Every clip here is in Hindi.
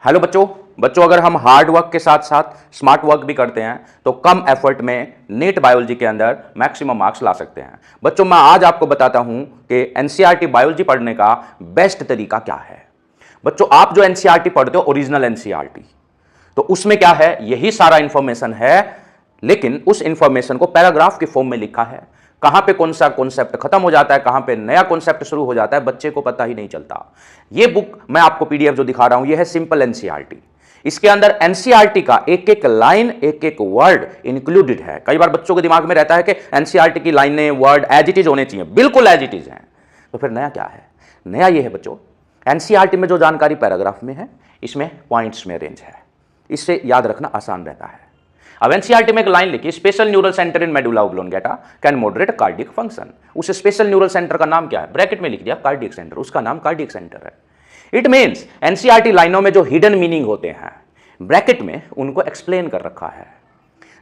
हेलो बच्चों अगर हम हार्ड वर्क के साथ साथ स्मार्ट वर्क भी करते हैं तो कम एफर्ट में नीट बायोलॉजी के अंदर मैक्सिमम मार्क्स ला सकते हैं। बच्चों मैं आज आपको बताता हूं कि एनसीईआरटी बायोलॉजी पढ़ने का बेस्ट तरीका क्या है। बच्चों आप जो एनसीईआरटी पढ़ते हो ओरिजिनल एनसीईआरटी, तो उसमें क्या है, यही सारा इंफॉर्मेशन है, लेकिन उस इंफॉर्मेशन को पैराग्राफ के फॉर्म में लिखा है। कहां पे कौन सा कॉन्सेप्ट खत्म हो जाता है, कहां पे नया कॉन्सेप्ट शुरू हो जाता है, बच्चे को पता ही नहीं चलता। ये बुक मैं आपको पीडीएफ जो दिखा रहा हूं, ये है सिंपल एनसीईआरटी। इसके अंदर एनसीईआरटी का एक एक लाइन, एक एक वर्ड इंक्लूडेड है। कई बार बच्चों के दिमाग में रहता है कि एनसीईआरटी की लाइनें, वर्ड एज इट इज होने चाहिए। बिल्कुल एज इट इज है। तो फिर नया क्या है? नया ये है बच्चों, एनसीईआरटी में जो जानकारी पैराग्राफ में है, इसमें पॉइंट्स में अरेंज है। इससे याद रखना आसान रहता है। अब एनसीईआरटी में एक लाइन लिखी, special neural centre in medulla oblongata can moderate cardiac function. उस स्पेशल न्यूरल सेंटर का नाम क्या है? ब्रैकेट में लिख दिया कार्डियक सेंटर, उसका नाम कार्डियक सेंटर है। इट मीन्स एनसीईआरटी लाइनों में जो हिडन मीनिंग होते हैं ब्रैकेट में, उनको एक्सप्लेन कर रखा है।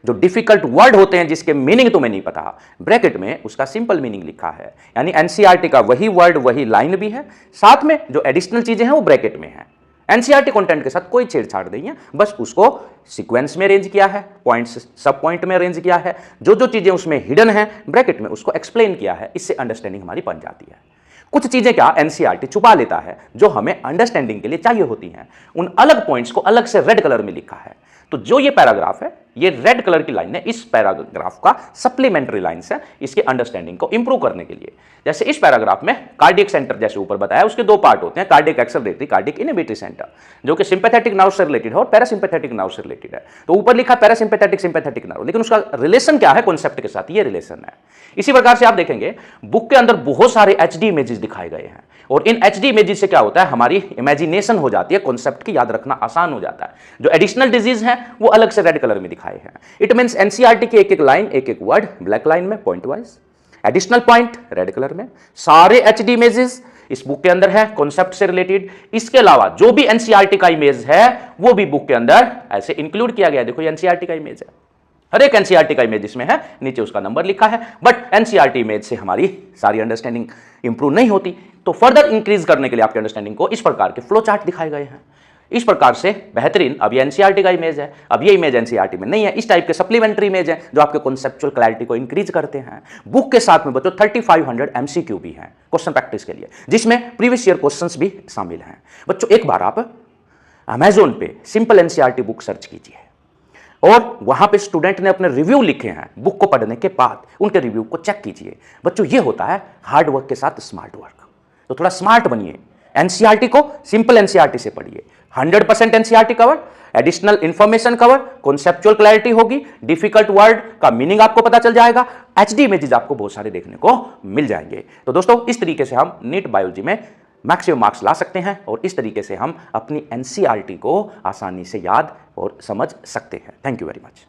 जो डिफिकल्ट वर्ड होते हैं जिसके मीनिंग तुम्हें नहीं पता, ब्रैकेट में उसका सिंपल मीनिंग लिखा है। यानी एनसीईआरटी का वही वर्ड वही लाइन भी है, साथ में जो एडिशनल चीजें हैं वो ब्रैकेट में है। एनसीईआरटी कंटेंट के साथ कोई छेड़छाड़ नहीं है, बस उसको सीक्वेंस में अरेंज किया है, पॉइंट्स सब पॉइंट में अरेंज किया है, जो जो चीजें उसमें हिडन है ब्रैकेट में उसको एक्सप्लेन किया है। इससे अंडरस्टैंडिंग हमारी बन जाती है। कुछ चीजें क्या एनसीईआरटी छुपा लेता है जो हमें अंडरस्टैंडिंग के लिए चाहिए होती हैं, उन अलग पॉइंट्स को अलग से रेड कलर में लिखा है। तो जो ये पैराग्राफ है, ये रेड कलर की लाइन है, इस पैराग्राफ का सप्लीमेंट्री लाइंस है इसके अंडरस्टैंडिंग को इंप्रूव करने के लिए। जैसे इस पैराग्राफ में कार्डियक सेंटर जैसे ऊपर बताया, उसके दो पार्ट होते हैं, कार्डियक एक्सेलरेटरी, कार्डियक इनहिबिटरी सेंटर, जो कि सिंपैथेटिक नर्व से रिलेटेड है और पैरासिम्पैथेटिक नर्व से रिलेटेड है। तो ऊपर लिखा पैरासिम्पैथेटिक सिंपैथेटिक नर्व, लेकिन उसका रिलेशन क्या है कॉन्सेप्ट के साथ? ये रिलेशन है। इसी प्रकार से आप देखेंगे बुक के अंदर बहुत सारे एचडी इमेजेस दिखाए गए हैं, और इन एचडी इमेजेस से क्या होता है, हमारी इमेजिनेशन हो जाती है, कॉन्सेप्ट की याद रखना आसान हो जाता है। जो एडिशनल डिजीज है वो अलग से रेड कलर में दिखाए हैं। इट मींस एनसीईआरटी की एक एक लाइन, एक एक वर्ड ब्लैक लाइन में point wise, additional point red colour में, सारे एचडी इमेजेस इस बुक के अंदर है कॉन्सेप्ट से रिलेटेड। इसके अलावा जो भी एनसीईआरटी का इमेज है वो भी बुक के अंदर ऐसे इंक्लूड किया गया। देखो एनसीईआरटी का इमेज है, हर एक एनसीईआरटी का इमेज इसमें है, नीचे उसका नंबर लिखा है। बट एनसीईआरटी इमेज से हमारी सारी अंडरस्टैंडिंग इंप्रूव नहीं होती, तो फर्दर इंक्रीज करने के लिए आपकी अंडरस्टैंडिंग को इस प्रकार के फ्लो चार्ट दिखाए गए हैं। इस प्रकार से बेहतरीन, अब ये एनसीईआरटी का इमेज है, अब ये इमेज एनसीईआरटी में नहीं है, इस टाइप के सप्लीमेंट्री इमेज है जो आपके कॉन्सेप्चुअल क्लैरिटी को इंक्रीज करते हैं। बुक के साथ में बच्चों 3500 एमसीक्यू भी हैं क्वेश्चन प्रैक्टिस के लिए, जिसमें प्रीवियस ईयर क्वेश्चंस भी शामिल हैं। बच्चों एक बार आप अमेजोन पे सिंपल एनसीईआरटी बुक सर्च कीजिए, और वहां पे स्टूडेंट ने अपने रिव्यू लिखे हैं बुक को पढ़ने के बाद, उनके रिव्यू को चेक कीजिए। बच्चों ये होता है हार्ड वर्क के साथ स्मार्ट वर्क। तो थोड़ा स्मार्ट बनिए, एनसीईआरटी को सिंपल एनसीईआरटी से पढ़िए। 100% NCERT cover, additional information cover, conceptual clarity होगी, डिफिकल्ट वर्ड का मीनिंग आपको पता चल जाएगा, एचडी इमेजेस आपको बहुत सारे देखने को मिल जाएंगे। तो दोस्तों इस तरीके से हम नीट बायोलॉजी में मैक्सिमम मार्क्स ला सकते हैं, और इस तरीके से हम अपनी एनसीईआरटी को आसानी से याद और समझ सकते हैं। Thank you very much.